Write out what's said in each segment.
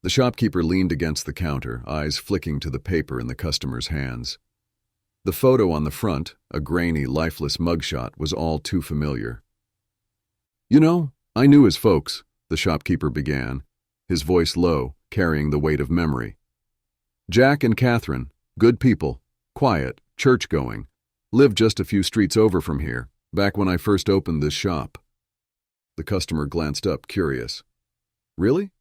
The shopkeeper leaned against the counter, eyes flicking to the paper in the customer's hands. The photo on the front, a grainy, lifeless mugshot, was all too familiar. "You know, I knew his folks," the shopkeeper began, his voice low, carrying the weight of memory. "Jack and Catherine, good people, quiet, church-going, lived just a few streets over from here, back when I first opened this shop." The customer glanced up, curious. "Really?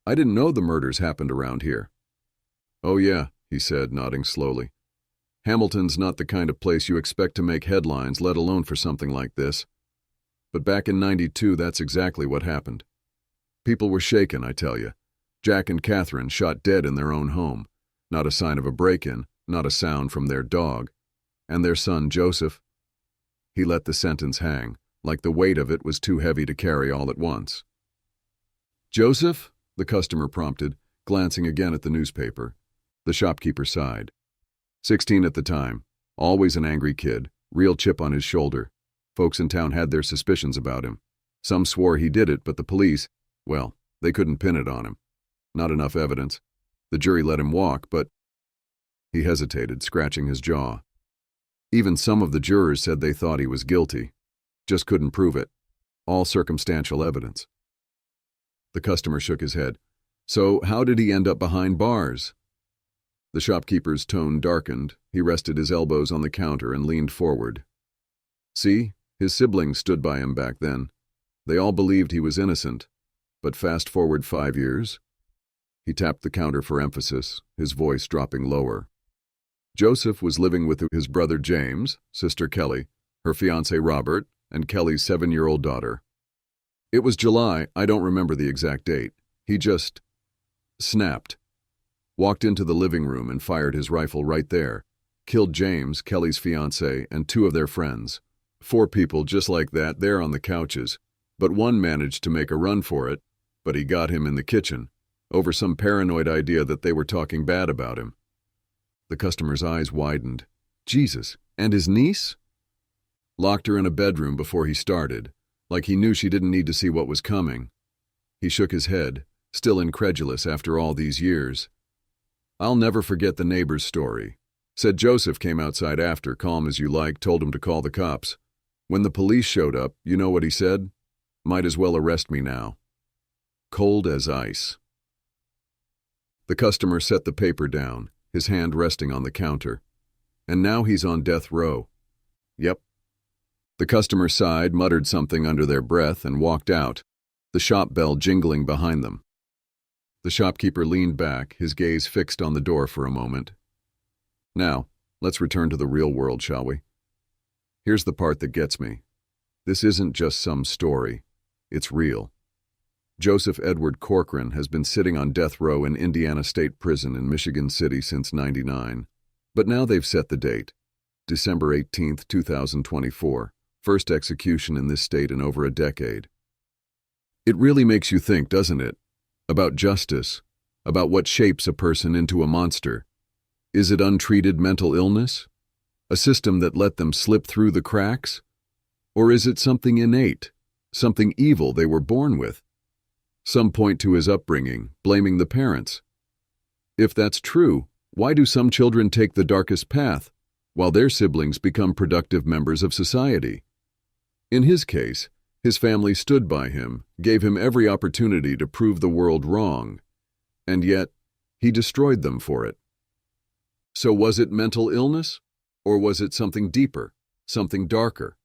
I didn't know the murders happened around here." "Oh yeah," he said, nodding slowly. "Hamilton's not the kind of place you expect to make headlines, let alone for something like this. But back in '92, that's exactly what happened. People were shaken, I tell you. Jack and Catherine shot dead in their own home. Not a sign of a break-in, not a sound from their dog. And their son, Joseph." He let the sentence hang, like the weight of it was too heavy to carry all at once. "Joseph?" the customer prompted, glancing again at the newspaper. The shopkeeper sighed. 16 at the time. Always an angry kid, real chip on his shoulder. Folks in town had their suspicions about him. Some swore he did it, but the police, well, they couldn't pin it on him. Not enough evidence. The jury let him walk, but..." He hesitated, scratching his jaw. "Even some of the jurors said they thought he was guilty. Just couldn't prove it. All circumstantial evidence." The customer shook his head. "So how did he end up behind bars?" The shopkeeper's tone darkened. He rested his elbows on the counter and leaned forward. "See, his siblings stood by him back then. They all believed he was innocent. But fast forward 5 years." He tapped the counter for emphasis, his voice dropping lower. "Joseph was living with his brother James, sister Kelly, her fiancé Robert, and Kelly's 7-year-old daughter. It was July, I don't remember the exact date. He just snapped. Walked into the living room and fired his rifle right there. Killed James, Kelly's fiancé, and 2 of their friends. 4 people just like that there on the couches. But one managed to make a run for it, but he got him in the kitchen, over some paranoid idea that they were talking bad about him." The customer's eyes widened. "Jesus, and his niece?" "Locked her in a bedroom before he started, like he knew she didn't need to see what was coming." He shook his head, still incredulous after all these years. "I'll never forget the neighbor's story. Said Joseph came outside after, calm as you like, told him to call the cops. When the police showed up, you know what he said? Might as well arrest me now. Cold as ice." The customer set the paper down, his hand resting on the counter. "And now he's on death row." "Yep." The customer sighed, muttered something under their breath, and walked out, the shop bell jingling behind them. The shopkeeper leaned back, his gaze fixed on the door for a moment. "Now, let's return to the real world, shall we? Here's the part that gets me. This isn't just some story. It's real. Joseph Edward Corcoran has been sitting on death row in Indiana State Prison in Michigan City since '99. But now they've set the date. December 18th, 2024. First execution in this state in over a decade. It really makes you think, doesn't it? About justice, about what shapes a person into a monster. Is it untreated mental illness? A system that let them slip through the cracks? Or is it something innate, something evil they were born with? Some point to his upbringing, blaming the parents. If that's true, why do some children take the darkest path, while their siblings become productive members of society? In his case, his family stood by him, gave him every opportunity to prove the world wrong, and yet he destroyed them for it. So was it mental illness, or was it something deeper, something darker?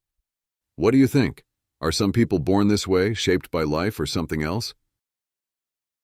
What do you think? Are some people born this way, shaped by life or something else?